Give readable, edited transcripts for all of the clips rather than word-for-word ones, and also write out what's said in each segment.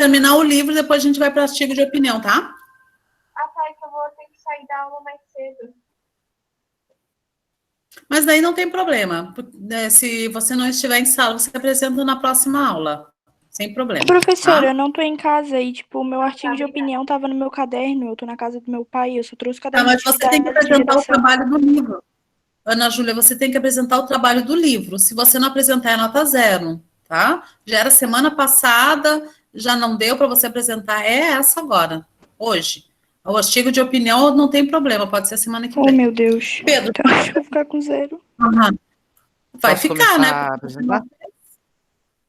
terminar o livro, depois a gente vai para o artigo de opinião, tá? Tá, que eu vou ter que sair da aula mais cedo. Mas daí não tem problema. Se você não estiver em sala, você apresenta na próxima aula. Sem problema, Professora, eu tá? não tô em casa e, tipo, o meu artigo de obrigada. opinião tava no meu caderno, eu tô na casa do meu pai, eu só trouxe o Tá, caderno de mas você tem que atividades de apresentar o redação. trabalho do livro. Ana Júlia, você tem que apresentar o trabalho do livro. Se você não apresentar, é nota zero, tá? Já era semana passada, já não deu para você apresentar, é essa agora, hoje. O artigo de opinião não tem problema, pode ser semana que Oh, vem. meu Deus. Pedro, Então, eu vou ficar com 0. aham. Vai Posso ficar, né? começar a apresentar?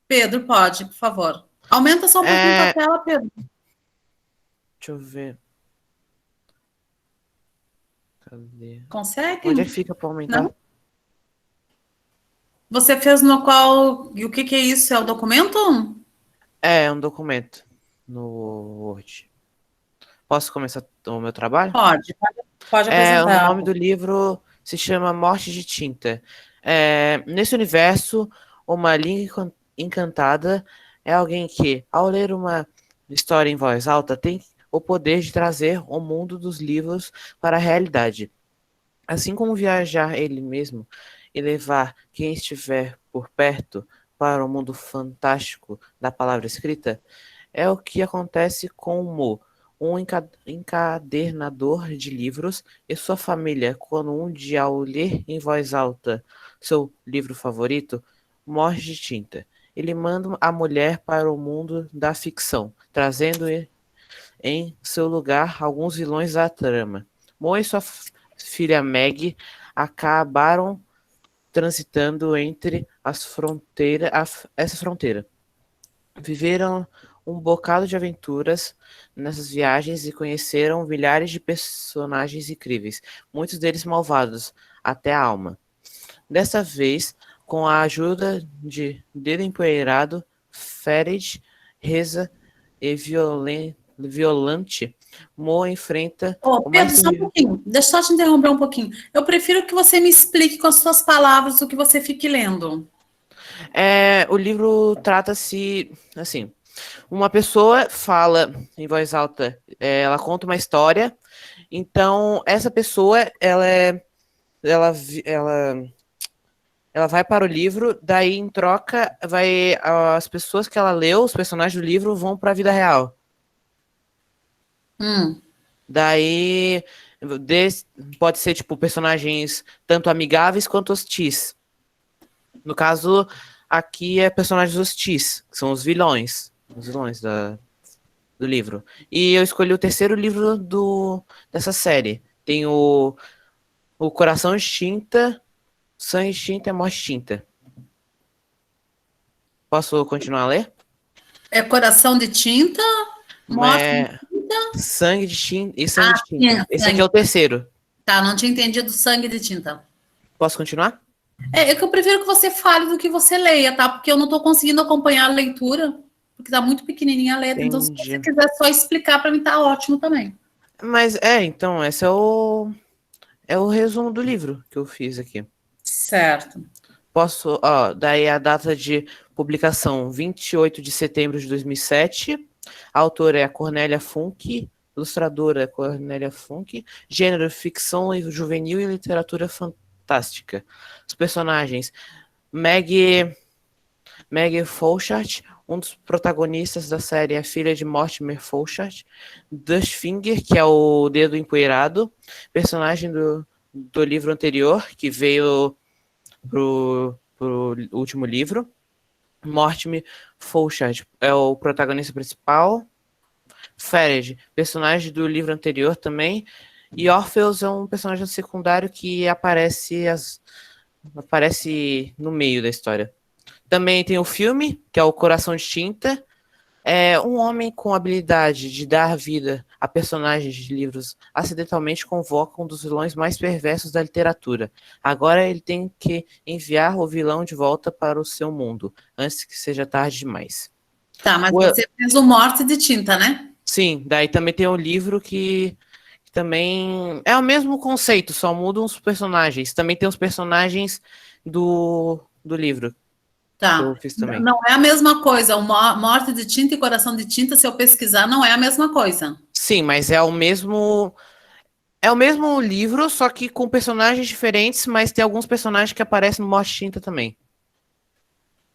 Pedro, pode, por favor. Aumenta só um pouquinho a tela, Pedro. Deixa eu ver. Cadê? Consegue? Onde é que fica para aumentar? Não? Você fez no qual... E o que é isso? É o documento? É um documento no Word. Posso começar o meu trabalho? Pode O apresentar. nome do livro se chama Morte de Tinta. Nesse universo, uma língua encantada é alguém que, ao ler uma história em voz alta, tem o poder de trazer o mundo dos livros para a realidade. Assim como viajar ele mesmo e levar quem estiver por perto para o mundo fantástico da palavra escrita, é o que acontece com o Mo, um encadernador de livros, e sua família, quando um dia, ao ler em voz alta seu livro favorito, morre de tinta. Ele manda a mulher para o mundo da ficção, trazendo em seu lugar alguns vilões da trama. Mo e sua filha Meg acabaram transitando entre essa fronteira. Viveram um bocado de aventuras nessas viagens e conheceram milhares de personagens incríveis, muitos deles malvados até a alma. Dessa vez, com a ajuda de Dedo Empoeirado, Ferid, Reza e Violante, Mo enfrenta o mais Pedro, só um terrível. pouquinho. Deixa eu só te interromper um pouquinho. Eu prefiro que você me explique com as suas palavras o que você fique lendo. O livro trata-se assim. Uma pessoa fala em voz alta, ela conta uma história, então essa pessoa, ela, ela vai para o livro, daí em troca, as pessoas que ela leu, os personagens do livro, vão para a vida real. Daí, pode ser, tipo, personagens tanto amigáveis quanto hostis. No caso, aqui é personagens hostis, que são os vilões do livro. E eu escolhi o terceiro livro dessa série. Tem o Coração de Tinta, Sangue de Tinta e Morte de Tinta. Posso continuar a ler? É Coração de Tinta, Morte de Tinta. Sangue de Tinta e Sangue de Tinta. Sim, Esse aqui é o terceiro. Tá, não tinha entendido Sangue de Tinta. Posso continuar? É que eu prefiro que você fale do que você leia, tá? Porque eu não estou conseguindo acompanhar a leitura, porque tá muito pequenininha a letra. Então, se você quiser só explicar para mim, tá ótimo também. Mas, então, esse é o resumo do livro que eu fiz aqui. Certo. Daí a data de publicação, 28 de setembro de 2007. A autora é a Cornélia Funk, ilustradora é Cornélia Funk, gênero ficção juvenil e literatura fantástica. Os personagens, Maggie Folchart, um dos protagonistas da série é a filha de Mortimer Folchart, Dustfinger, que é o Dedo Empoeirado, personagem do livro anterior, que veio pro último livro. Mortimer Folchart é o protagonista principal. Ferid, personagem do livro anterior também. E Orpheus é um personagem secundário que aparece no meio da história. Também tem o filme, que é o Coração de Tinta. É um homem com habilidade de dar vida a personagens de livros acidentalmente convoca um dos vilões mais perversos da literatura. Agora ele tem que enviar o vilão de volta para o seu mundo, antes que seja tarde demais. Tá, mas você fez o Morte de Tinta, né? Sim, daí também tem um livro que também é o mesmo conceito, só mudam os personagens. Também tem os personagens do livro. Tá. Eu fiz também. Não é a mesma coisa. O Morte de Tinta e Coração de Tinta, se eu pesquisar, não é a mesma coisa. Sim, mas é o mesmo. É o mesmo livro, só que com personagens diferentes, mas tem alguns personagens que aparecem no Morte de Tinta também.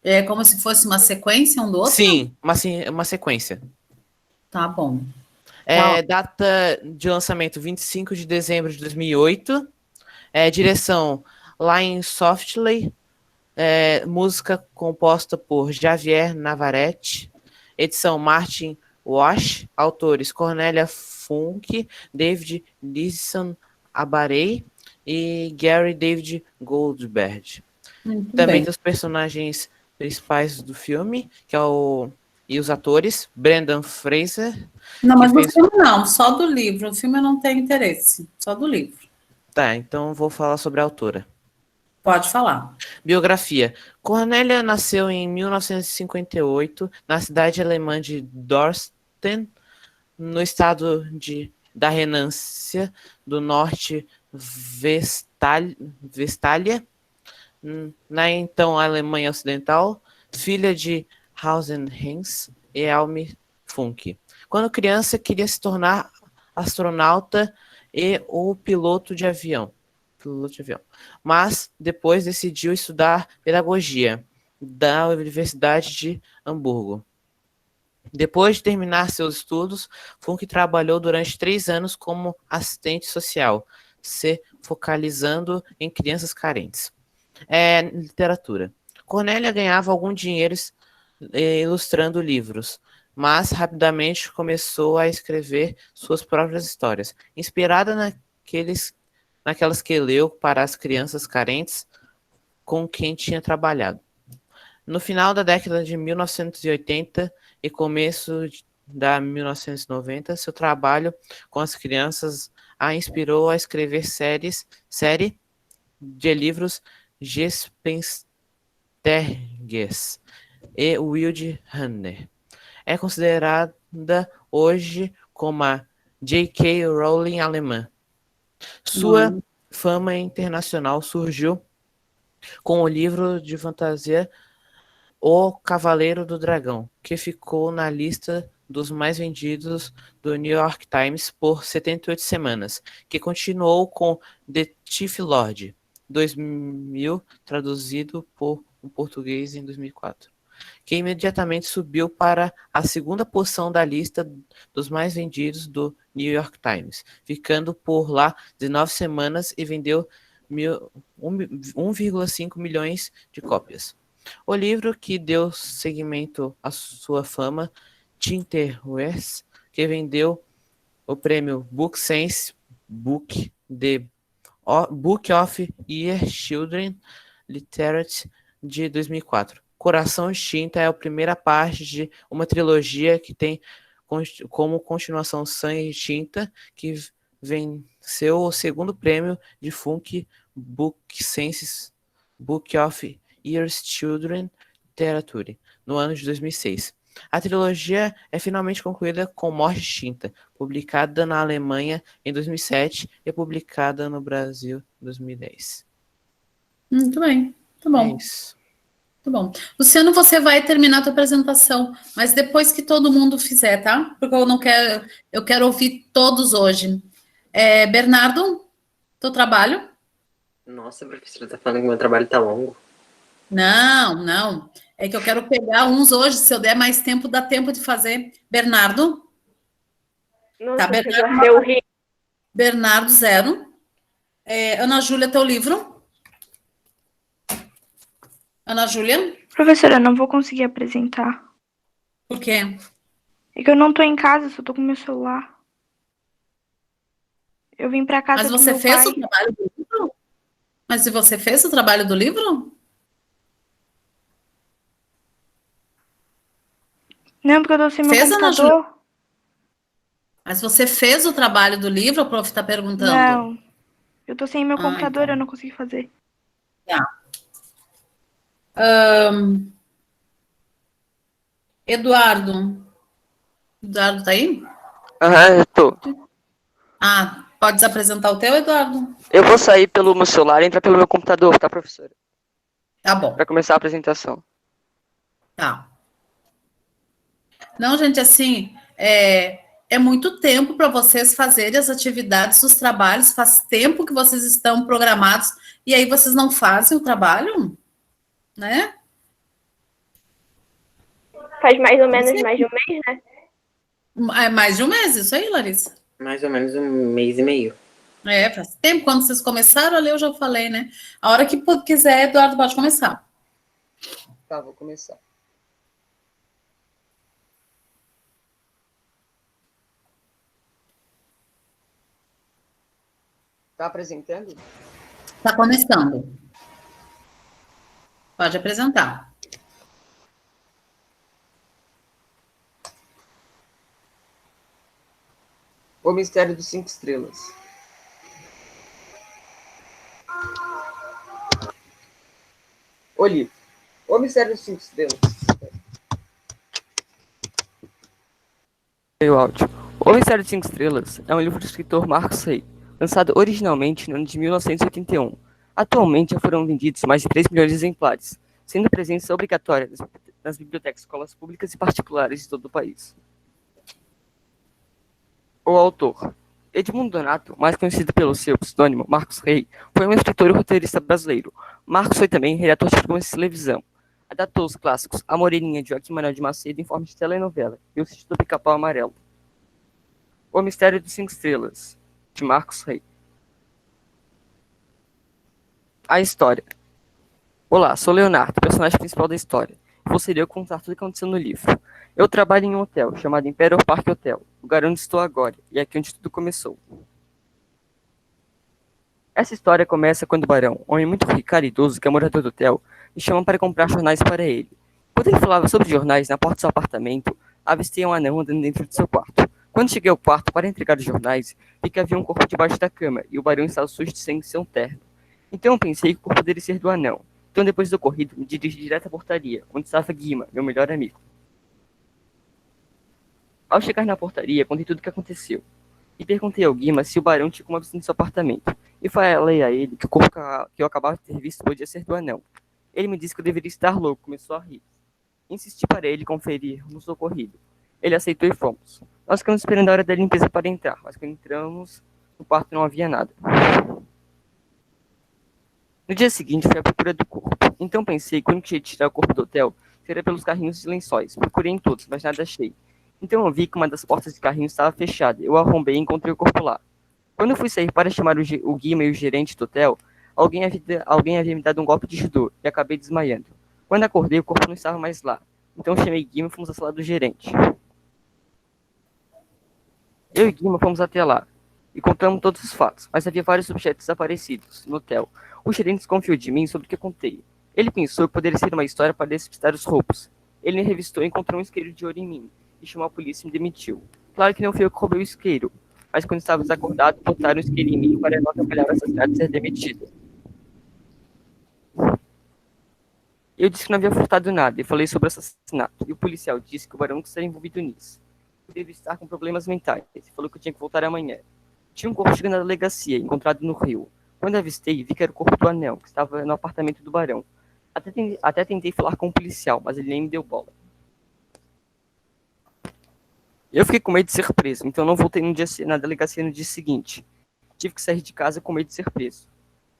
É como se fosse uma sequência um do outro? Sim, uma sequência. Tá bom. Data de lançamento 25 de dezembro de 2008. Direção Lion Softly. Música composta por Javier Navarrete. Edição Martin Wash. Autores Cornélia Funk, David Leeson Abarei e Gary David Goldberg. Muito Também bem. tem os personagens principais do filme, e os atores, Brendan Fraser. Não, mas que no fez- filme não, só do livro. O filme eu não tenho interesse, só do livro. Tá, então vou falar sobre a autora. Pode falar. Biografia. Cornélia nasceu em 1958 na cidade alemã de Dorsten, no estado da Renância do Norte Westfália, na então Alemanha Ocidental, filha de Hausen Hens e Elmi Funk. Quando criança, queria se tornar astronauta e o piloto de avião. Mas depois decidiu estudar pedagogia da Universidade de Hamburgo. Depois de terminar seus estudos, Funk trabalhou durante 3 anos como assistente social, se focalizando em crianças carentes. Literatura. Cornélia ganhava algum dinheiro ilustrando livros, mas rapidamente começou a escrever suas próprias histórias, inspirada naquelas que leu para as crianças carentes com quem tinha trabalhado. No final da década de 1980 e começo da 1990, seu trabalho com as crianças a inspirou a escrever série de livros Gespensterges e Wild Hunter. É considerada hoje como a J.K. Rowling alemã. Sua fama internacional surgiu com o livro de fantasia O Cavaleiro do Dragão, que ficou na lista dos mais vendidos do New York Times por 78 semanas, que continuou com The Thief Lord, 2000, traduzido por um português em 2004, que imediatamente subiu para a segunda posição da lista dos mais vendidos do New York Times, ficando por lá 19 semanas e vendeu 1,5 milhões de cópias. O livro que deu seguimento à sua fama, Tinterverse, que vendeu o prêmio Book Sense Book of Year Children Literature de 2004. Coração de Tinta é a primeira parte de uma trilogia que tem como continuação Sangue de Tinta, que venceu o segundo prêmio de Funk Book Sense Book of Years Children Literature, no ano de 2006. A trilogia é finalmente concluída com Morte de Tinta, publicada na Alemanha em 2007 e publicada no Brasil em 2010. Muito bem, tá bom. É isso. Tá bom. Luciano, você vai terminar a tua apresentação, mas depois que todo mundo fizer, tá? Porque eu quero ouvir todos hoje. Bernardo, teu trabalho? Nossa, professora, tá falando que meu trabalho tá longo. Não. É que eu quero pegar uns hoje, se eu der mais tempo, dá tempo de fazer. Bernardo? Nossa, Tá, professora, deu rir. Bernardo, 0. Ana Júlia, teu livro? Ana Júlia? Professora, eu não vou conseguir apresentar. Por quê? É que eu não tô em casa, só tô com meu celular. Eu vim pra casa Mas do você meu fez pai. o trabalho do livro? Mas se você fez o trabalho do livro? Não, porque eu tô sem meu Fez, Ana computador. Mas você fez o trabalho do livro, o prof está perguntando? Não. Eu tô sem meu Ah, computador, então. eu não consegui fazer. Eduardo. Eduardo tá aí? Aham, eu tô. Podes apresentar o teu, Eduardo? Eu vou sair pelo meu celular e entrar pelo meu computador, tá, professora? Tá bom. Pra começar a apresentação. Tá. Não, gente, assim, é muito tempo para vocês fazerem as atividades dos trabalhos, faz tempo que vocês estão programados, e aí vocês não fazem o trabalho, né? Faz mais ou menos mais de um mês, né? É mais de um mês, isso aí, Larissa? Mais ou menos 1 mês e meio. Faz tempo. Quando vocês começaram a ler, eu já falei, né? A hora que quiser, Eduardo pode começar. Tá, vou começar. Tá apresentando? Está começando. Pode apresentar. O Mistério dos 5 Estrelas. O livro. O Mistério dos 5 Estrelas. O áudio. O Mistério dos 5 Estrelas é um livro do escritor Marcos Rey, lançado originalmente no ano de 1981. Atualmente já foram vendidos mais de 3 milhões de exemplares, sendo presença obrigatória nas bibliotecas, escolas públicas e particulares de todo o país. O autor. Edmundo Donato, mais conhecido pelo seu pseudônimo Marcos Rey, foi um escritor e roteirista brasileiro. Marcos foi também redator de programas de televisão. Adaptou os clássicos A Moreninha de Joaquim Manuel de Macedo em forma de telenovela e O Sítio do Pica-Pau Amarelo. O Mistério dos 5 Estrelas, de Marcos Rey. A história. Olá, sou Leonardo, personagem principal da história. Vou ser eu contar tudo o que aconteceu no livro. Eu trabalho em um hotel chamado Imperial Park Hotel, lugar onde estou agora, e é aqui onde tudo começou. Essa história começa quando o Barão, homem muito rico e caridoso que é morador do hotel, me chama para comprar jornais para ele. Quando ele falava sobre jornais na porta do seu apartamento, avistei um anão andando dentro do seu quarto. Quando cheguei ao quarto para entregar os jornais, vi que havia um corpo debaixo da cama e o Barão estava sujo de sangue em seu terno. Então eu pensei que o corpo poderia ser do anão. Então depois do ocorrido, me dirigi direto à portaria, onde estava Guima, meu melhor amigo. Ao chegar na portaria, contei tudo o que aconteceu. E perguntei ao Guima se o Barão tinha como visita em seu apartamento. E falei a ele que o corpo que eu acabava de ter visto podia ser do anão. Ele me disse que eu deveria estar louco, começou a rir. Insisti para ele conferirmos o ocorrido. Ele aceitou e fomos. Nós ficamos esperando a hora da limpeza para entrar, mas quando entramos, no quarto não havia nada. No dia seguinte, fui à procura do corpo. Então pensei que quando tinha de tirar o corpo do hotel, seria pelos carrinhos de lençóis. Procurei em todos, mas nada achei. Então eu vi que uma das portas de carrinho estava fechada. Eu arrombei e encontrei o corpo lá. Quando eu fui sair para chamar o Guima e o gerente do hotel, alguém havia me dado um golpe de judô e acabei desmaiando. Quando acordei, o corpo não estava mais lá. Então chamei Guima e fomos à sala do gerente. Eu e Guima fomos até lá e contamos todos os fatos, mas havia vários objetos desaparecidos no hotel. O gerente desconfiou de mim sobre o que eu contei. Ele pensou que poderia ser uma história para despistar os roubos. Ele me revistou e encontrou um isqueiro de ouro em mim e chamou a polícia e me demitiu. Claro que não fui eu que roubei o isqueiro, mas quando estava desacordado, botaram o isqueiro em mim para não atrapalhar o assassinato e ser demitido. Eu disse que não havia furtado nada e falei sobre o assassinato, e o policial disse que o Barão estaria envolvido nisso. Eu devia estar com problemas mentais e falou que eu tinha que voltar amanhã. Tinha um corpo chegando na delegacia, encontrado no rio. Quando avistei, vi que era o corpo do anão, que estava no apartamento do Barão. Até tentei falar com o policial, mas ele nem me deu bola. Eu fiquei com medo de ser preso, então não voltei na delegacia no dia seguinte. Tive que sair de casa com medo de ser preso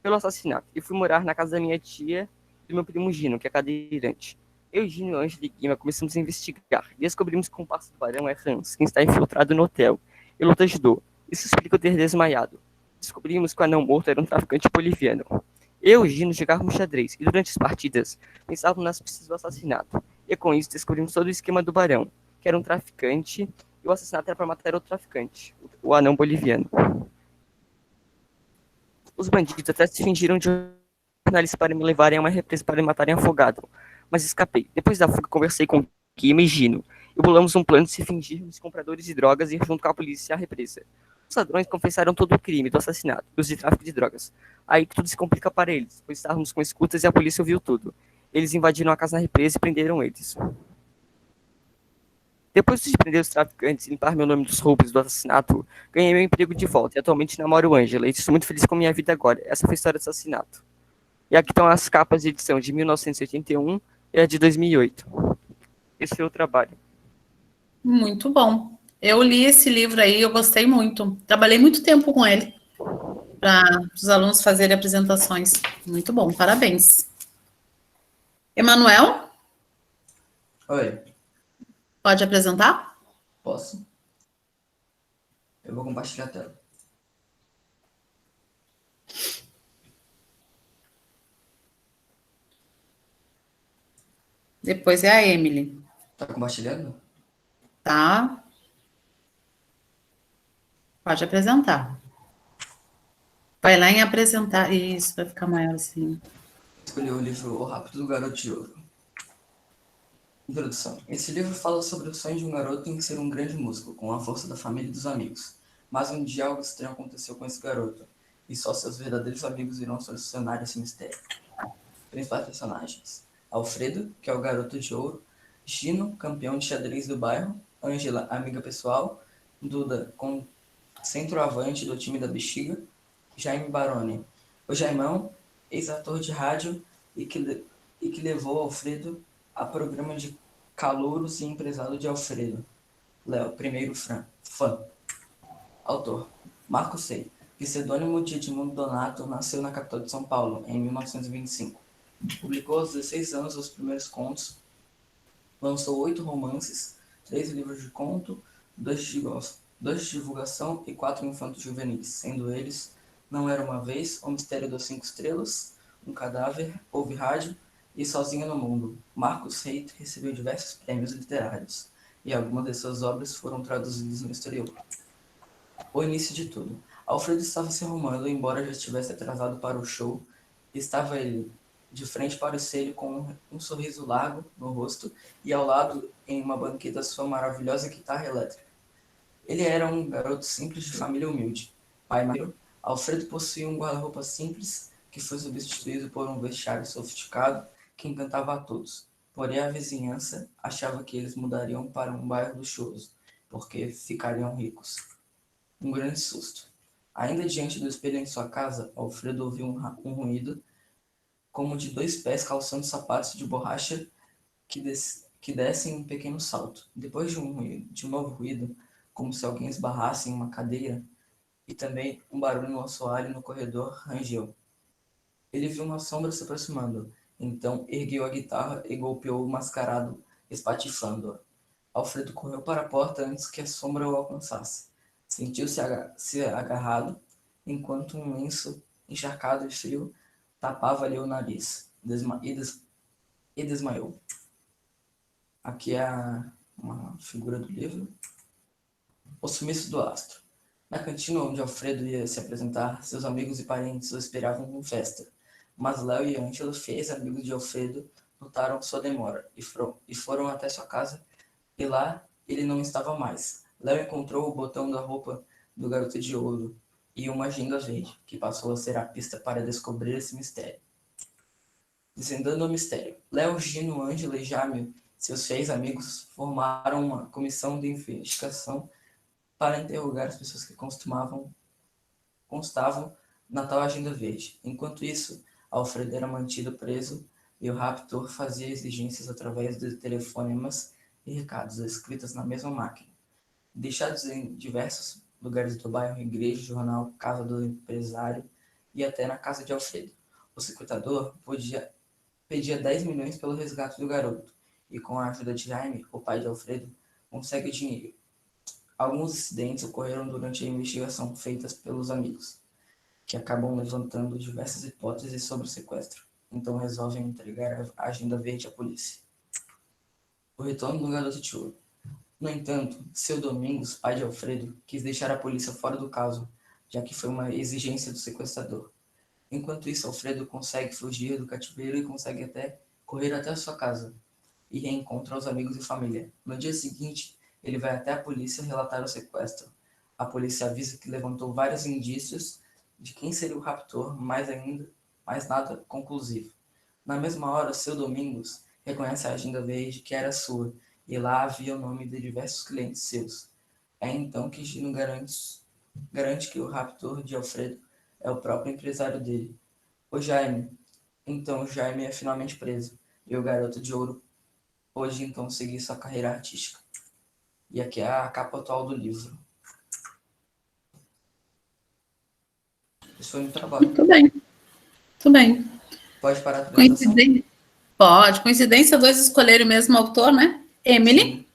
pelo assassinato e fui morar na casa da minha tia e do meu primo Gino, que é cadeirante. Eu e Gino, Ângelo e Guima começamos a investigar e descobrimos que o comparsa do Barão é Hans, quem está infiltrado no hotel. Ele o ajudou. Isso explica eu ter desmaiado. Descobrimos que o anão morto era um traficante boliviano. Eu e Gino jogávamos xadrez e durante as partidas pensávamos nas pistas do assassinato. E com isso descobrimos todo o esquema do Barão, que era um traficante e o assassinato era para matar outro traficante, o anão boliviano. Os bandidos até se fingiram de jornalistas para me levarem a uma represa para me matarem afogado, mas escapei. Depois da fuga conversei com Guima e Gino e bolamos um plano de se fingirmos compradores de drogas e ir junto com a polícia à represa. Os ladrões confessaram todo o crime do assassinato e os de tráfico de drogas. Aí que tudo se complica para eles, pois estávamos com escutas e a polícia ouviu tudo. Eles invadiram a casa na represa e prenderam eles. Depois de prender os traficantes e limpar meu nome dos roubos do assassinato, ganhei meu emprego de volta e atualmente namoro Ângela e estou muito feliz com a minha vida agora. Essa foi a história do assassinato. E aqui estão as capas de edição de 1981 e a de 2008. esse é o trabalho. Muito bom. Eu li esse livro aí, eu gostei muito. Trabalhei muito tempo com ele para os alunos fazerem apresentações. Muito bom, parabéns. Emanuel, Oi, pode apresentar? posso? Eu vou compartilhar a tela. Depois é a Emily, Tá compartilhando? tá? Pode apresentar. Vai lá em apresentar. Isso, vai ficar maior assim. Escolhi o livro O Rápido do Garoto de Ouro. Introdução. Esse livro fala sobre o sonho de um garoto em ser um grande músico, com a força da família e dos amigos. Mas um dia algo estranho aconteceu com esse garoto, e só seus verdadeiros amigos irão solucionar esse mistério. Principais personagens: Alfredo, que é o garoto de ouro; Gino, campeão de xadrez do bairro; Ângela, amiga pessoal; Duda, centroavante do time da Bexiga; Jaime Baroni, o Jaimão, ex-ator de rádio e que levou Alfredo a programa de calouros e empresário de Alfredo. Léo, primeiro fã. Autor: Marco Sei, pseudônimo de Edmundo Donato, nasceu na capital de São Paulo, em 1925. Publicou aos 16 anos os primeiros contos, lançou 8 romances, 3 livros de conto, 2 de divulgação e 4 infantos juvenis, sendo eles Não Era Uma Vez, O Mistério das 5 Estrelas, Um Cadáver, Ouve Rádio e Sozinho no Mundo. Marcos Reit recebeu diversos prêmios literários, e algumas de suas obras foram traduzidas no exterior. O início de tudo. Alfredo estava se arrumando, embora já estivesse atrasado para o show. Estava ele de frente para o espelho com um sorriso largo no rosto e ao lado, em uma banqueta, sua maravilhosa guitarra elétrica. Ele era um garoto simples de família humilde. Pai Mário, Alfredo possuía um guarda-roupa simples que foi substituído por um vestiário sofisticado que encantava a todos. Porém, a vizinhança achava que eles mudariam para um bairro luxuoso, porque ficariam ricos. Um grande susto. Ainda diante do espelho em sua casa, Alfredo ouviu um ruído, como de 2 pés calçando sapatos de borracha que descem um pequeno salto. Depois de um novo ruído, como se alguém esbarrasse em uma cadeira, e também um barulho no assoalho no corredor rangeu. Ele viu uma sombra se aproximando, então ergueu a guitarra e golpeou o mascarado, espatifando-a. Alfredo correu para a porta antes que a sombra o alcançasse. Sentiu-se agarrado, enquanto um lenço encharcado e frio tapava-lhe o nariz, e desmaiou. Aqui é uma figura do livro. O sumiço do astro. Na cantina onde Alfredo ia se apresentar, seus amigos e parentes o esperavam com festa. Mas Léo e Ângela, fiéis amigos de Alfredo, notaram sua demora e foram até sua casa, e lá ele não estava mais. Léo encontrou o botão da roupa do garoto de ouro e uma agenda verde, que passou a ser a pista para descobrir esse mistério. Desvendando o mistério, Léo, Gino, Ângela e Jaime, seus fiéis amigos, formaram uma comissão de investigação para interrogar as pessoas que constavam na tal agenda verde. Enquanto isso, Alfredo era mantido preso e o raptor fazia exigências através de telefonemas e recados escritos na mesma máquina. Deixados em diversos lugares do bairro, igreja, jornal, casa do empresário e até na casa de Alfredo. O sequestrador pedia 10 milhões pelo resgate do garoto, e com a ajuda de Jaime, o pai de Alfredo, consegue o dinheiro. Alguns incidentes ocorreram durante a investigação feitas pelos amigos, que acabam levantando diversas hipóteses sobre o sequestro. Então resolvem entregar a agenda verde à polícia. O retorno do garoto de ouro. No entanto, seu Domingos, pai de Alfredo, quis deixar a polícia fora do caso, já que foi uma exigência do sequestrador. Enquanto isso, Alfredo consegue fugir do cativeiro e consegue correr até a sua casa, e reencontra os amigos e família. No dia seguinte, ele vai até a polícia relatar o sequestro. A polícia avisa que levantou vários indícios de quem seria o raptor, mas nada conclusivo. Na mesma hora, seu Domingos reconhece a agenda verde que era sua, e lá havia o nome de diversos clientes seus. É então que Gino garante que o raptor de Alfredo é o próprio empresário dele, o Jaime. Então Jaime é finalmente preso, e o garoto de ouro pôde então seguir sua carreira artística. E aqui é a capa atual do livro. Esse foi um trabalho. Muito bem. Muito bem. Pode parar a apresentação? Coincidência? Pode. Coincidência, dois escolheram o mesmo autor, né? Emily,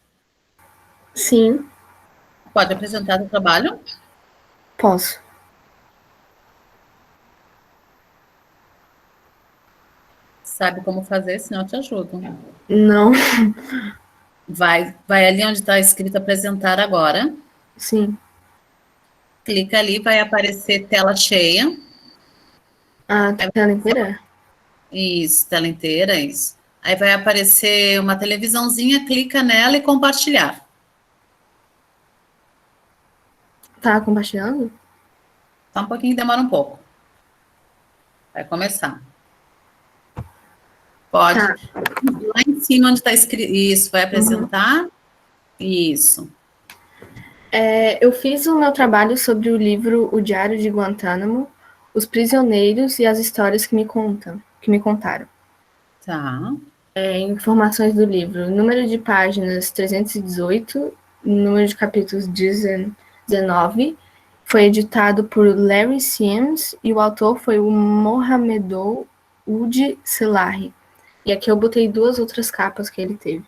Sim, pode apresentar o trabalho. posso. Sabe como fazer, senão eu te ajudo. Não, Vai ali onde está escrito apresentar agora. sim. Clica ali, vai aparecer tela cheia. A tela inteira? Isso, tela inteira, isso. Aí vai aparecer uma televisãozinha, clica nela e compartilhar. Tá compartilhando? Só um pouquinho, demora um pouco. Vai começar. Pode. Tá. Lá em cima onde está escrito. Isso, vai apresentar. Isso. Eu fiz o meu trabalho sobre o livro O Diário de Guantánamo, Os Prisioneiros e as Histórias que me contaram. Tá. Informações do livro. Número de páginas 318, número de capítulos 19. Foi editado por Larry Sims e o autor foi o Mohamedou Ould Selahi. E aqui eu botei 2 outras capas que ele teve.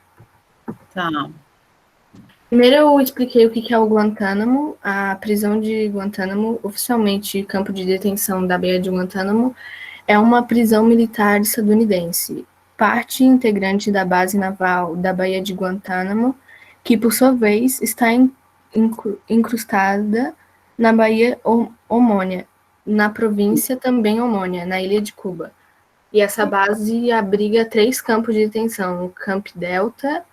Tá. Primeiro eu expliquei o que é o Guantánamo. A prisão de Guantánamo, oficialmente campo de detenção da Baía de Guantánamo, é uma prisão militar estadunidense, parte integrante da base naval da Baía de Guantánamo, que por sua vez está incrustada na Baía Homônia, na província também homônia, na ilha de Cuba. E essa base abriga 3 campos de detenção, o Camp Delta,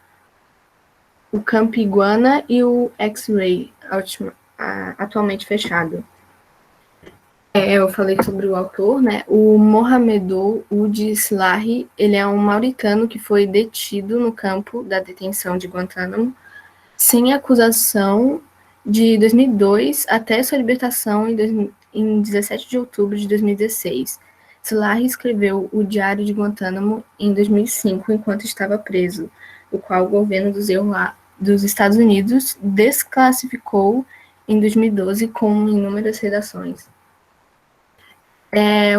o Camp Iguana e o X-Ray, atualmente fechado. Eu falei sobre o autor, né? O Mohamedou Ould Selahi, ele é um mauritano que foi detido no campo da detenção de Guantánamo, sem acusação, de 2002 até sua libertação em 17 de outubro de 2016. Selahi escreveu o Diário de Guantánamo em 2005, enquanto estava preso, o qual o governo dos Estados Unidos desclassificou em 2012 com inúmeras redações.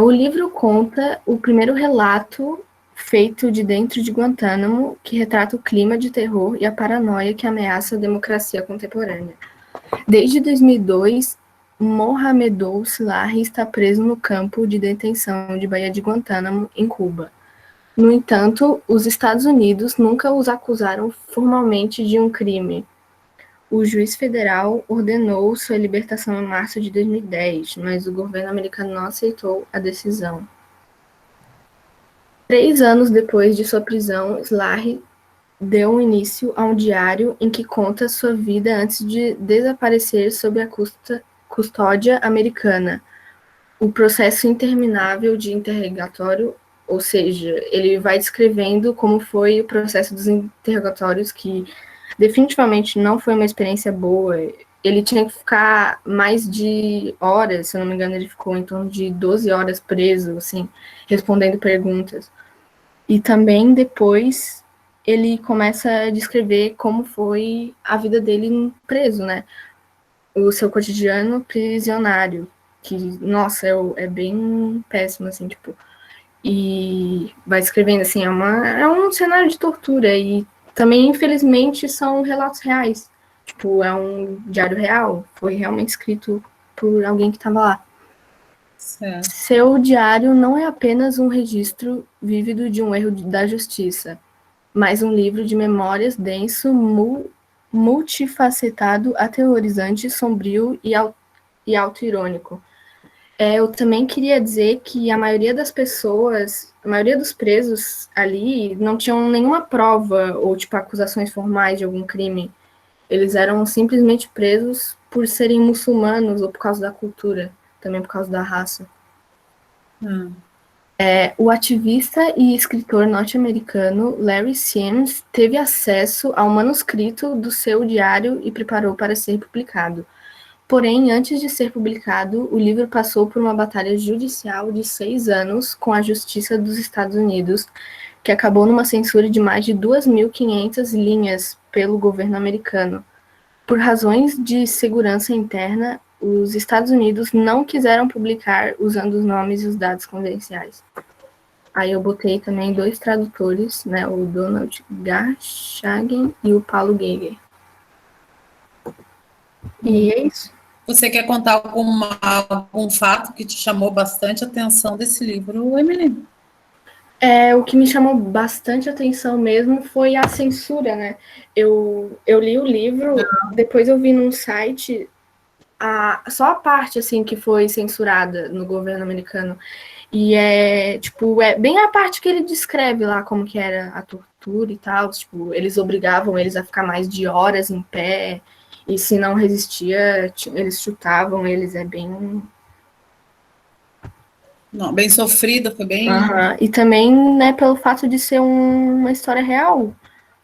O livro conta o primeiro relato feito de dentro de Guantánamo, que retrata o clima de terror e a paranoia que ameaça a democracia contemporânea. Desde 2002, Mohamedou Selahi está preso no campo de detenção de Baía de Guantánamo, em Cuba. No entanto, os Estados Unidos nunca os acusaram formalmente de um crime. O juiz federal ordenou sua libertação em março de 2010, mas o governo americano não aceitou a decisão. 3 anos depois de sua prisão, Selahi deu início a um diário em que conta sua vida antes de desaparecer sob a custódia americana. O processo interminável de interrogatório, ou seja, ele vai descrevendo como foi o processo dos interrogatórios, que definitivamente não foi uma experiência boa. Ele tinha que ficar mais de horas, se eu não me engano, ele ficou em torno de 12 horas preso, assim, respondendo perguntas. E também depois ele começa a descrever como foi a vida dele preso, né? O seu cotidiano prisionário, que, nossa, é bem péssimo, assim, tipo. E vai escrevendo, assim, é um cenário de tortura. E também, infelizmente, são relatos reais. Tipo, é um diário real. Foi realmente escrito por alguém que estava lá. Certo. Seu diário não é apenas um registro vívido de um erro da justiça, mas um livro de memórias denso, multifacetado, aterrorizante, sombrio e autoirônico. Eu também queria dizer que a maioria das pessoas, a maioria dos presos ali não tinham nenhuma prova ou, tipo, acusações formais de algum crime. Eles eram simplesmente presos por serem muçulmanos ou por causa da cultura, também por causa da raça. O ativista e escritor norte-americano Larry Sims teve acesso ao manuscrito do seu diário e preparou para ser publicado. Porém, antes de ser publicado, o livro passou por uma batalha judicial de 6 anos com a Justiça dos Estados Unidos, que acabou numa censura de mais de 2.500 linhas pelo governo americano. Por razões de segurança interna, os Estados Unidos não quiseram publicar usando os nomes e os dados confidenciais. Aí eu botei também 2 tradutores, né, o Donald Garshagen e o Paulo Geiger. E é isso. Você quer contar algum fato que te chamou bastante atenção desse livro, Emily? O que me chamou bastante atenção mesmo foi a censura, né? Eu li o livro, depois eu vi num site só a parte assim que foi censurada no governo americano. E é bem a parte que ele descreve lá como que era a tortura e tal, tipo, eles obrigavam eles a ficar mais de horas em pé, e se não resistia, eles chutavam eles, é bem... Não, bem sofrida, foi bem... E também, né, pelo fato de ser uma história real.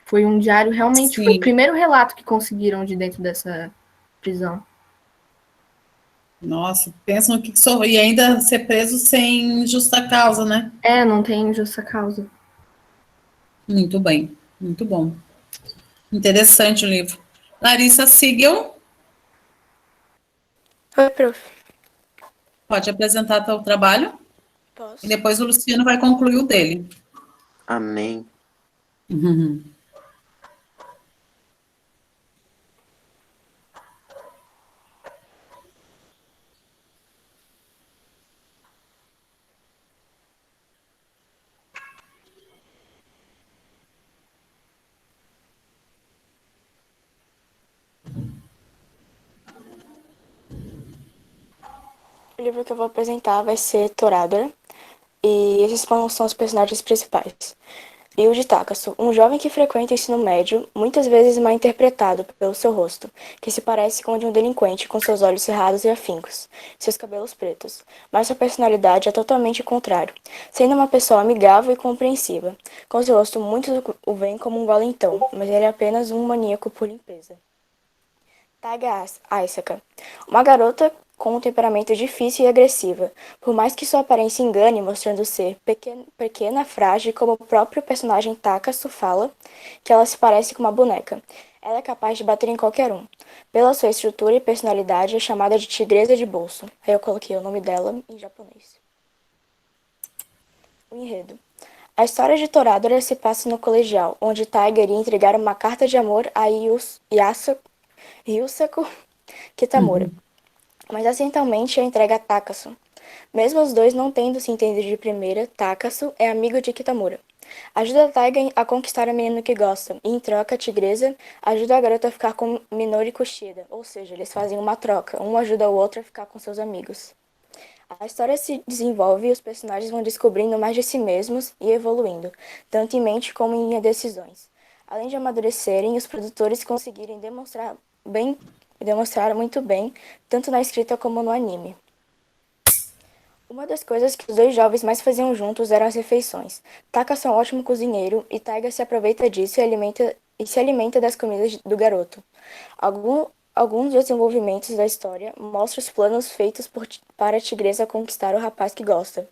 Foi um diário realmente, Sim. foi o primeiro relato que conseguiram de dentro dessa prisão. Nossa, pensa no que sofreu. E ainda ser preso sem justa causa, né? Não tem justa causa. Muito bem, muito bom. Interessante o livro. Larissa Sigel. Oi, prof. Pode apresentar teu trabalho? Posso? E depois o Luciano vai concluir o dele. Amém. Uhum. O livro que eu vou apresentar vai ser Toradora, e esses são os personagens principais. Ryuji Takasu, um jovem que frequenta o ensino médio, muitas vezes mal interpretado pelo seu rosto, que se parece com o de um delinquente com seus olhos cerrados e afincos, seus cabelos pretos, mas sua personalidade é totalmente o contrário, sendo uma pessoa amigável e compreensiva. Com seu rosto, muitos o veem como um valentão, mas ele é apenas um maníaco por limpeza. Taiga Aisaka, uma garota com um temperamento difícil e agressiva, por mais que sua aparência engane, mostrando ser pequena, frágil, como o próprio personagem Takasu fala, que ela se parece com uma boneca. Ela é capaz de bater em qualquer um. Pela sua estrutura e personalidade, é chamada de tigresa de bolso. Aí eu coloquei o nome dela em japonês. O enredo. A história de Toradora se passa no colegial, onde Taiga iria entregar uma carta de amor a Ryusaku Kitamura, mas acidentalmente a entrega a Takasu. Mesmo os dois não tendo se entendido de primeira, Takasu é amigo de Kitamura. Ajuda Taiga a conquistar o menino que gosta, e em troca, a tigresa ajuda a garota a ficar com Minori Kushida, ou seja, eles fazem uma troca, um ajuda o outro a ficar com seus amigos. A história se desenvolve e os personagens vão descobrindo mais de si mesmos e evoluindo, tanto em mente como em decisões. Além de amadurecerem, os produtores conseguirem demonstrar muito bem, tanto na escrita como no anime. Uma das coisas que os dois jovens mais faziam juntos eram as refeições. Takasu é um ótimo cozinheiro e Taiga se aproveita disso e se alimenta das comidas do garoto. Alguns desenvolvimentos da história mostram os planos feitos para a tigresa conquistar o rapaz que gosta,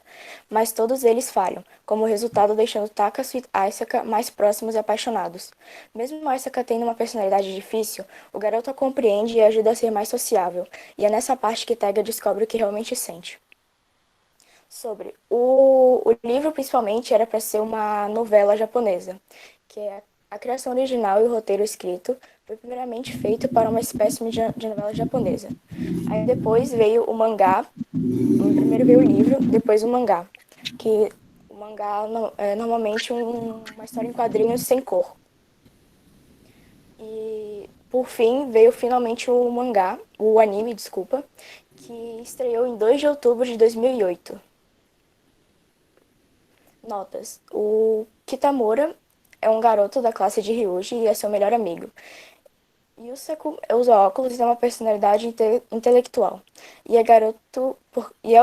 mas todos eles falham, como resultado deixando Takasu e Aisaka mais próximos e apaixonados. Mesmo Aisaka tendo uma personalidade difícil, o garoto a compreende e ajuda a ser mais sociável, e é nessa parte que Taiga descobre o que realmente sente. Sobre o livro, principalmente, era para ser uma novela japonesa, que é a criação original e o roteiro escrito foi primeiramente feito para uma espécie de novela japonesa. Aí depois veio o mangá, primeiro veio o livro, depois o mangá, que o mangá é normalmente uma história em quadrinhos sem cor. E por fim veio finalmente o anime, desculpa, que estreou em 2 de outubro de 2008. Notas. O Kitamura é um garoto da classe de Ryuji e é seu melhor amigo. Yusaku usa óculos e tem uma personalidade intelectual. E é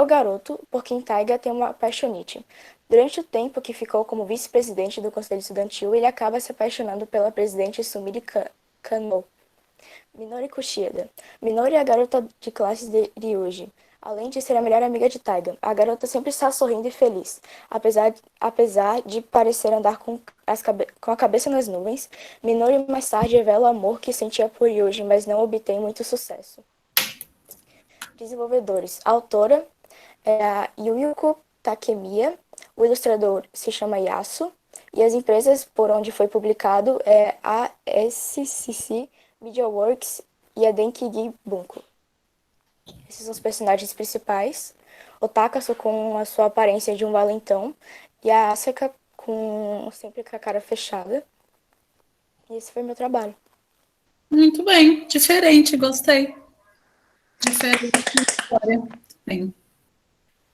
o garoto por quem Taiga tem uma paixonite. Durante o tempo que ficou como vice-presidente do conselho estudantil, ele acaba se apaixonando pela presidente Sumire Kano. Minori Kushida. Minori é a garota de classe de Ryuji. Além de ser a melhor amiga de Taiga, a garota sempre está sorrindo e feliz. Apesar de parecer andar com a cabeça nas nuvens, Minori mais tarde revela o amor que sentia por Yuji, mas não obtém muito sucesso. Desenvolvedores. A autora é a Yuyuko Takemiya, o ilustrador se chama Yasu, e as empresas por onde foi publicado é a SCC Media Works e a Denkigi Bunko. Esses são os personagens principais. O Takasu com a sua aparência de um valentão e a Asuka sempre com a cara fechada. E esse foi meu trabalho. Muito bem, diferente, gostei. Diferente história. Bem.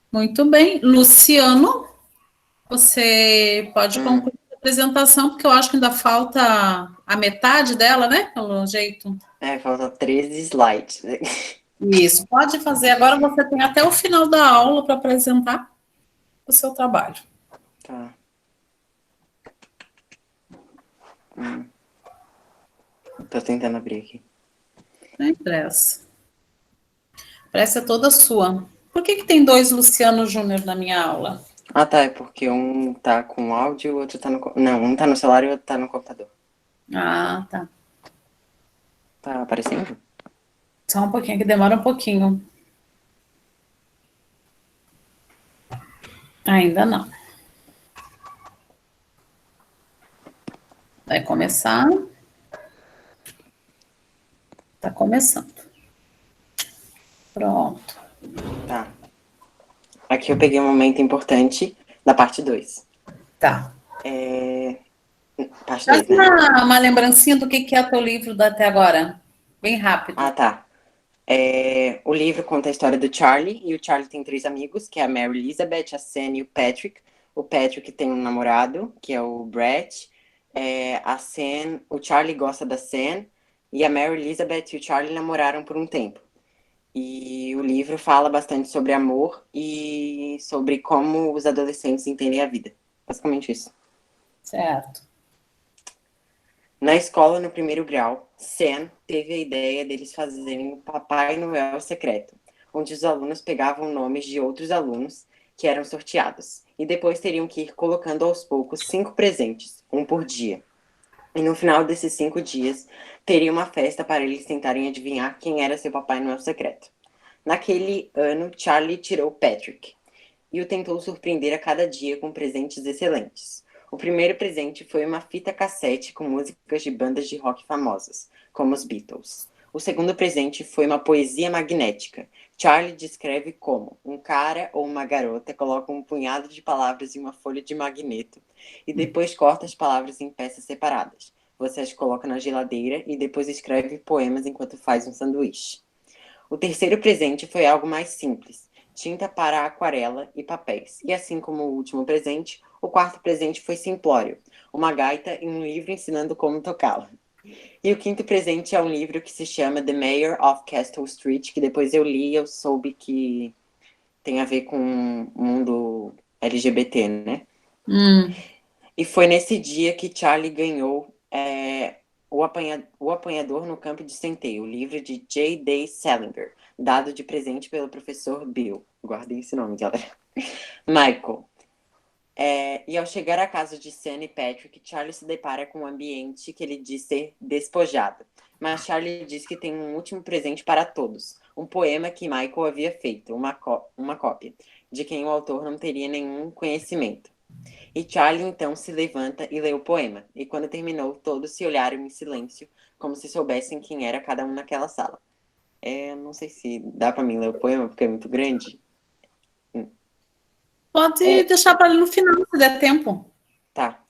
Muito bem. Luciano, você pode concluir a apresentação, porque eu acho que ainda falta a metade dela, né? Pelo jeito. Falta 13 slides. Isso, pode fazer. Agora você tem até o final da aula para apresentar o seu trabalho. Tá. Tô tentando abrir aqui. Sem pressa. Pressa é toda sua. Por que tem 2 Luciano Júnior na minha aula? Ah, tá. É porque um tá com áudio e o outro tá no... Não, um tá no celular e o outro tá no computador. Ah, tá. Tá aparecendo? Só um pouquinho, que demora um pouquinho. Ainda não. Vai começar. Tá começando. Pronto. Tá. Aqui eu peguei um momento importante da parte 2. Tá. Parte Faz 2, né? uma lembrancinha do que é teu livro até agora. Bem rápido. Ah, tá. O livro conta a história do Charlie, e o Charlie tem 3 amigos, que é a Mary Elizabeth, a Sam e o Patrick. O Patrick tem um namorado, que é o Brett. A Sam, o Charlie gosta da Sam, e a Mary Elizabeth e o Charlie namoraram por um tempo. E o livro fala bastante sobre amor e sobre como os adolescentes entendem a vida. Basicamente isso. Certo. Na escola, no 1º grau, Sam teve a ideia deles fazerem o Papai Noel secreto, onde os alunos pegavam nomes de outros alunos que eram sorteados, e depois teriam que ir colocando aos poucos 5 presentes, um por dia. E no final desses 5 dias, teria uma festa para eles tentarem adivinhar quem era seu Papai Noel secreto. Naquele ano, Charlie tirou Patrick e o tentou surpreender a cada dia com presentes excelentes. O primeiro presente foi uma fita cassete com músicas de bandas de rock famosas, como os Beatles. O segundo presente foi uma poesia magnética. Charlie descreve como um cara ou uma garota coloca um punhado de palavras em uma folha de magneto e depois corta as palavras em peças separadas. Você as coloca na geladeira e depois escreve poemas enquanto faz um sanduíche. O terceiro presente foi algo mais simples. Tinta para aquarela e papéis. E assim como o último presente, o quarto presente foi simplório. Uma gaita e um livro ensinando como tocá-la. E o quinto presente é um livro que se chama The Mayor of Castle Street, que depois eu li e eu soube que tem a ver com o mundo LGBT, né? E foi nesse dia que Charlie ganhou o Apanhador no Campo de Centeio, o livro de J.D. Salinger, dado de presente pelo professor Bill. Guardem esse nome, galera. Michael. E ao chegar à casa de Sam e Patrick, Charlie se depara com um ambiente que ele diz ser despojado. Mas Charlie diz que tem um último presente para todos, um poema que Michael havia feito, uma cópia, de quem o autor não teria nenhum conhecimento. E Charlie então se levanta e lê o poema. E quando terminou, todos se olharam em silêncio, como se soubessem quem era cada um naquela sala. Não sei se dá pra mim ler o poema, porque é muito grande. Pode deixar para ler no final, se der tempo. Tá.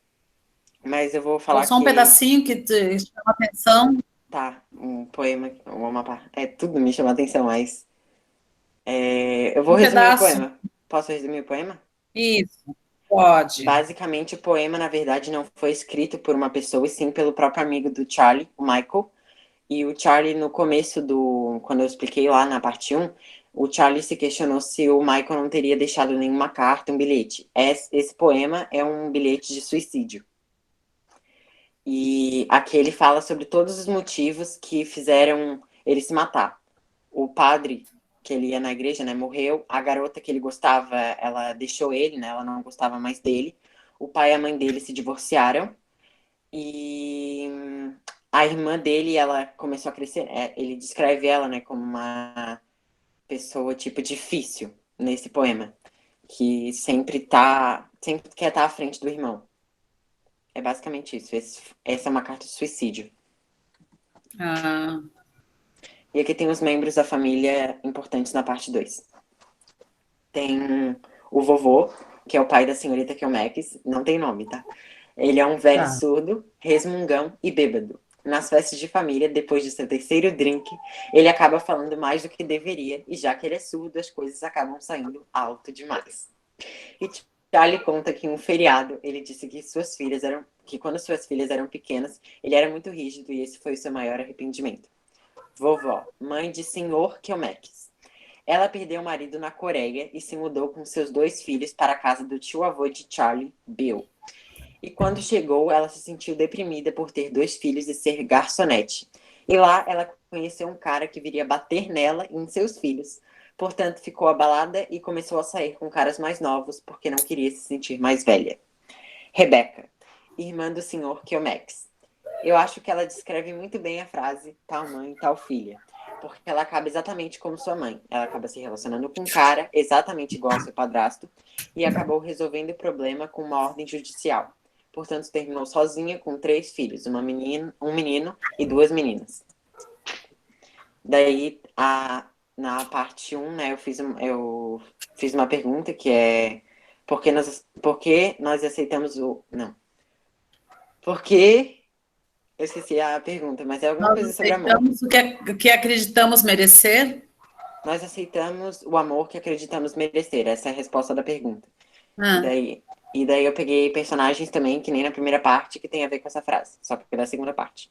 Mas eu vou falar só um pedacinho que te chama a atenção. Tá, um poema, tudo me chama a atenção, mas... eu vou resumir o poema. Posso resumir o poema? Isso, pode. Basicamente, o poema, na verdade, não foi escrito por uma pessoa, e sim pelo próprio amigo do Charlie, o Michael. E o Charlie, no começo quando eu expliquei lá na parte 1, o Charlie se questionou se o Michael não teria deixado nenhuma carta, um bilhete. Esse poema é um bilhete de suicídio. E aqui ele fala sobre todos os motivos que fizeram ele se matar. O padre que ele ia na igreja, né, morreu. A garota que ele gostava, ela deixou ele, né, ela não gostava mais dele. O pai e a mãe dele se divorciaram. E a irmã dele, ela começou a crescer. Ele descreve ela, né, como uma pessoa, tipo, difícil nesse poema. Que sempre quer estar à frente do irmão. É basicamente isso. Essa é uma carta de suicídio. Ah, E aqui tem os membros da família importantes na parte 2. Tem o vovô, que é o pai da senhorita Kelmex. Não tem nome, tá? Ele é um velho Tá. surdo, resmungão e bêbado. Nas festas de família, depois de seu terceiro drink, ele acaba falando mais do que deveria, e já que ele é surdo, as coisas acabam saindo alto demais. E Charlie conta que em um feriado, ele disse que quando suas filhas eram pequenas, ele era muito rígido e esse foi o seu maior arrependimento. Vovó, mãe de Senhor Kelmex. Ela perdeu o marido na Coreia e se mudou com seus 2 filhos para a casa do tio-avô de Charlie, Bill. E quando chegou, ela se sentiu deprimida por ter 2 filhos e ser garçonete. E lá ela conheceu um cara que viria bater nela e em seus filhos. Portanto, ficou abalada e começou a sair com caras mais novos porque não queria se sentir mais velha. Rebecca, irmã do Sr. Kelmex. Eu acho que ela descreve muito bem a frase tal mãe, tal filha. Porque ela acaba exatamente como sua mãe. Ela acaba se relacionando com um cara exatamente igual ao seu padrasto e acabou resolvendo o problema com uma ordem judicial. Portanto, terminou sozinha com 3 filhos, um menino e 2 meninas. Daí, na parte 1, né, eu fiz uma pergunta que é por que nós aceitamos o... Não. Por que... Eu esqueci a pergunta, mas é alguma nós coisa sobre amor. aceitamos o que acreditamos merecer? Nós aceitamos o amor que acreditamos merecer. Essa é a resposta da pergunta. Ah, E daí eu peguei personagens também, que nem na primeira parte, que tem a ver com essa frase. Só que da segunda parte.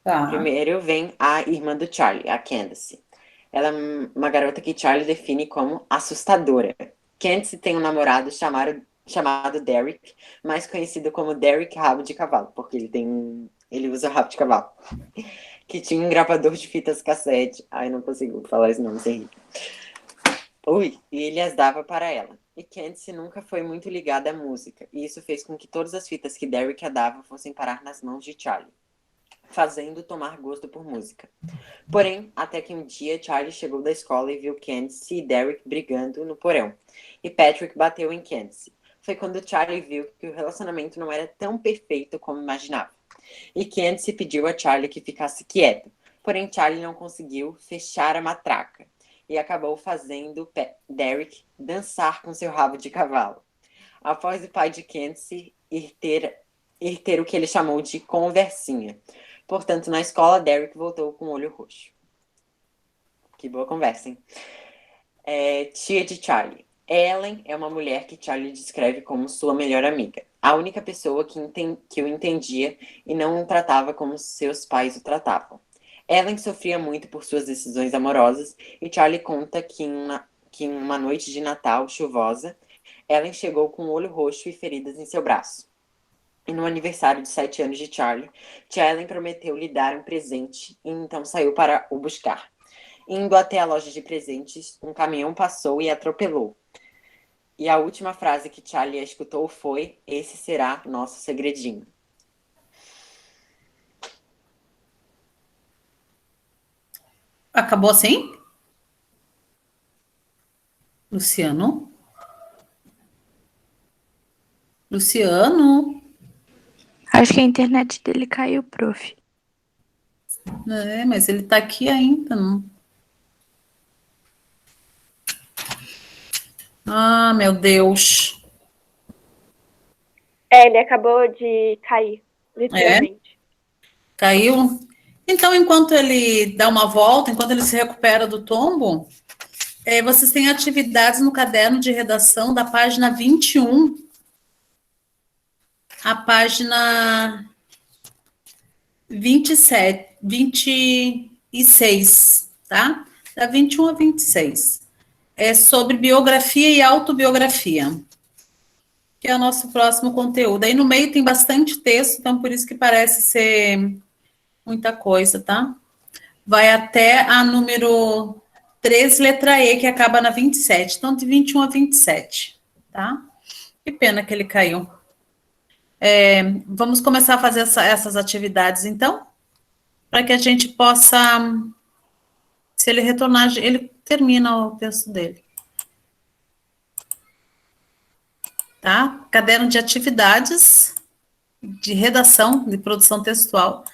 tá. Primeiro vem a irmã do Charlie, a Candace. Ela é uma garota que Charlie define como assustadora. Candace tem um namorado chamado Derek, mais conhecido como Derek Rabo de Cavalo, porque ele usa rabo de cavalo. Que tinha um gravador de fitas cassete. Ai, não consigo falar esse nome sem rir. E ele as dava para ela. E Candace nunca foi muito ligada à música, e isso fez com que todas as fitas que Derek a dava fossem parar nas mãos de Charlie, fazendo tomar gosto por música. Porém, até que um dia Charlie chegou da escola e viu Candace e Derek brigando no porão, e Patrick bateu em Candace. Foi quando Charlie viu que o relacionamento não era tão perfeito como imaginava. E Candace pediu a Charlie que ficasse quieto, porém Charlie não conseguiu fechar a matraca e acabou fazendo Derek dançar com seu rabo de cavalo. Após o pai de Candace ir ter o que ele chamou de conversinha. Portanto, na escola, Derek voltou com o olho roxo. Que boa conversa, hein? Tia de Charlie. Ellen é uma mulher que Charlie descreve como sua melhor amiga. A única pessoa que o entendia e não o tratava como seus pais o tratavam. Ellen sofria muito por suas decisões amorosas e Charlie conta que em uma noite de Natal chuvosa, Ellen chegou com o olho roxo e feridas em seu braço. E no aniversário de 7 anos de Charlie, tia Ellen prometeu lhe dar um presente e então saiu para o buscar. Indo até a loja de presentes, um caminhão passou e atropelou. E a última frase que Charlie escutou foi: "Esse será nosso segredinho." Acabou assim? Luciano? Luciano? Acho que a internet dele caiu, prof. Mas ele tá aqui ainda, não? Ah, meu Deus. Ele acabou de cair, literalmente. Caiu? Então, enquanto ele dá uma volta, enquanto ele se recupera do tombo, vocês têm atividades no caderno de redação da página 21 à página 26, tá? Da 21 a 26. É sobre biografia e autobiografia, que é o nosso próximo conteúdo. Aí no meio tem bastante texto, então por isso que parece ser muita coisa, tá? Vai até a número 13, letra E, que acaba na 27. Então, de 21 a 27, tá? Que pena que ele caiu. Vamos começar a fazer essas atividades, então, para que a gente possa, se ele retornar, ele termina o texto dele. Tá? Caderno de atividades, de redação, de produção textual,